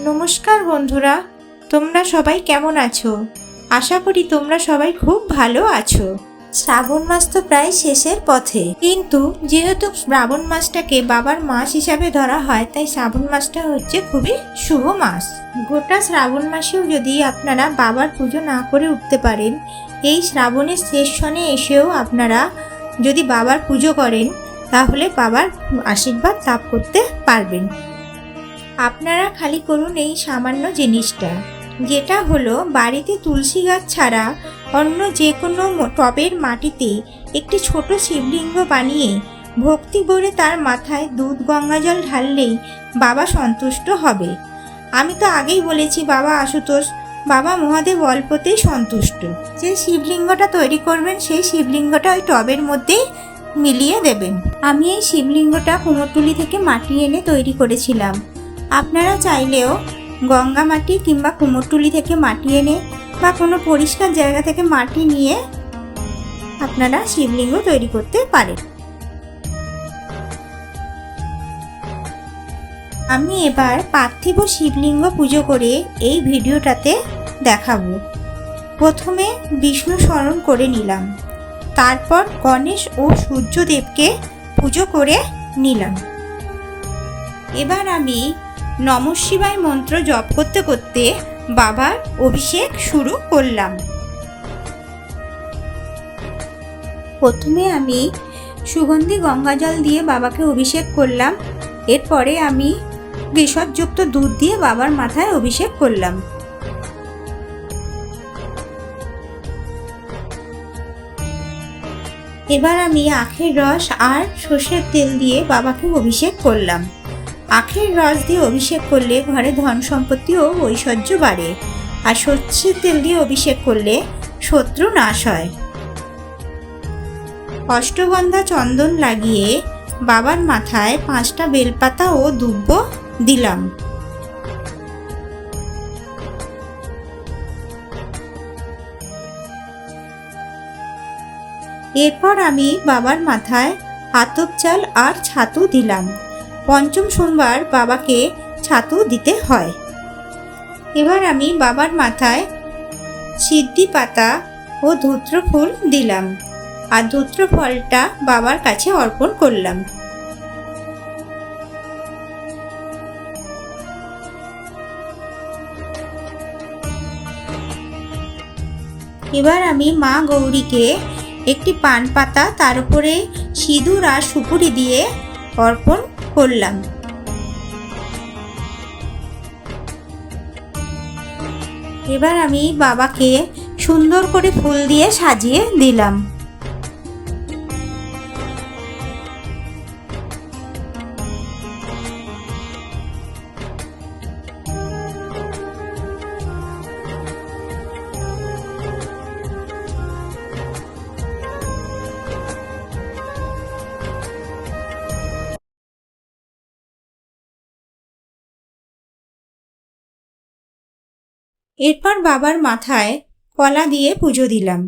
নমস্কার বন্ধুরা, তোমরা সবাই কেমন আছো? আশা করি তোমরা সবাই খুব ভালো আছো। শ্রাবণ মাস তো প্রায় শেষের পথে, কিন্তু যেহেতু শ্রাবণ মাসটাকে বাবার মাস হিসাবে ধরা হয়, তাই শ্রাবণ মাসটা হচ্ছে খুবই শুভ মাস। গোটা শ্রাবণ মাসেও যদি আপনারা বাবার পুজো না করে উঠতে পারেন, এই শ্রাবণের শেষ ক্ষণে এসেও আপনারা যদি বাবার পুজো করেন, তাহলে বাবার আশীর্বাদ লাভ করতে পারবেন। আপনারা খালি করুন এই সামান্য জিনিসটা, যেটা হলো বাড়িতে তুলসী গাছ ছাড়া অন্য যে কোনো টবের মাটিতে একটি ছোট শিবলিঙ্গ বানিয়ে ভক্তি ভরে তার মাথায় দুধ গঙ্গাজল ঢাললেই বাবা সন্তুষ্ট হবে। আমি তো আগেই বলেছি, বাবা আশুতোষ, বাবা মহাদেব অল্পতেই সন্তুষ্ট। যে শিবলিঙ্গটা তৈরি করবেন, সেই শিবলিঙ্গটা ওই টবের মধ্যেই মিলিয়ে দেবেন। আমি এই শিবলিঙ্গটা কুমোরটুলি থেকে মাটি এনে তৈরি করেছিলাম। আপনারা চাইলেও গঙ্গা মাটি কিংবা কুমোরটুলি থেকে মাটি এনে বা কোনো পরিষ্কার জায়গা থেকে মাটি নিয়ে আপনারা শিবলিঙ্গ তৈরি করতে পারেন। আমি এবার পার্থিব শিবলিঙ্গ পুজো করে এই ভিডিওটাতে দেখাবো। প্রথমে বিষ্ণু স্মরণ করে নিলাম, তারপর গণেশ ও সূর্যদেবকে পুজো করে নিলাম। এবার আমি নমঃ শিবায় মন্ত্র জপ করতে করতে বাবার অভিষেক শুরু করলাম। প্রথমে আমি সুগন্ধি গঙ্গাজল দিয়ে বাবাকে অভিষেক করলাম। এরপরে আমি কেশরযুক্ত দুধ দিয়ে বাবার মাথায় অভিষেক করলাম। এবার আমি আখের রস আর সর্ষের তেল দিয়ে বাবাকে অভিষেক করলাম। আখের রস দিয়ে অভিষেক করলে ঘরে ধন সম্পত্তি ও ঐশ্বর্য বাড়ে, আর সর্ষের তেল দিয়ে অভিষেক করলে শত্রু নাশ হয়। অষ্টগন্ধা চন্দন লাগিয়ে বাবার মাথায় 5টা বেলপাতা ও দুব্ব দিলাম। এরপর আমি বাবার মাথায় আতপ চাল আর ছাতু দিলাম। পঞ্চম সোমবার বাবাকে ছাতু দিতে হয়। এবার আমি বাবার মাথায় সিদ্ধি পাতা ও ধূত্র ফুল দিলাম, আর ধূত্র ফলটা বাবার কাছে অর্পণ করলাম। এবার আমি মা গৌরীকে একটি পান পাতা, তার উপরে সিঁদুর আর সুপুরি দিয়ে অর্পণ করলাম। এবার আমি বাবাকে সুন্দর করে ফুল দিয়ে সাজিয়ে দিলাম। এরপর বাবার মাথায় কলা দিয়ে পুজো দিলাম।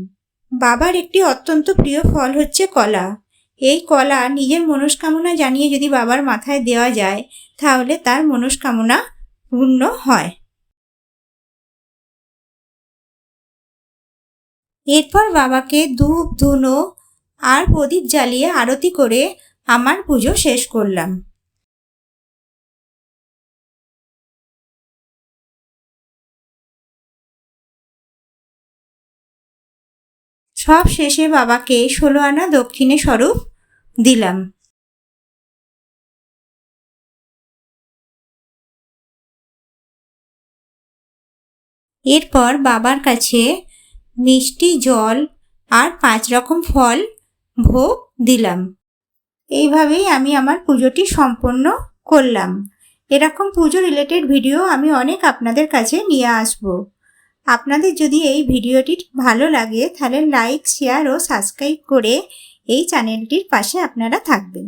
বাবার একটি অত্যন্ত প্রিয় ফল হচ্ছে কলা। এই কলা নিজের মনস্কামনা জানিয়ে যদি বাবার মাথায় দেওয়া যায়, তাহলে তার মনস্কামনা পূর্ণ হয়। এরপর বাবাকে ধূপ ধুনো আর প্রদীপ জ্বালিয়ে আরতি করে আমার পুজো শেষ করলাম। সব শেষে বাবাকে 16 আনা দক্ষিণে স্বরূপ দিলাম। এরপর বাবার কাছে মিষ্টি, জল আর 5 রকম ফল ভোগ দিলাম। এইভাবেই আমি আমার পুজোটি সম্পন্ন করলাম। এরকম পুজো রিলেটেড ভিডিও আমি অনেক আপনাদের কাছে নিয়ে আসব। আপনাদের যদি এই ভিডিওটি ভালো লাগে, তাহলে লাইক, শেয়ার ও সাবস্ক্রাইব করে এই চ্যানেলটির পাশে আপনারা থাকবেন।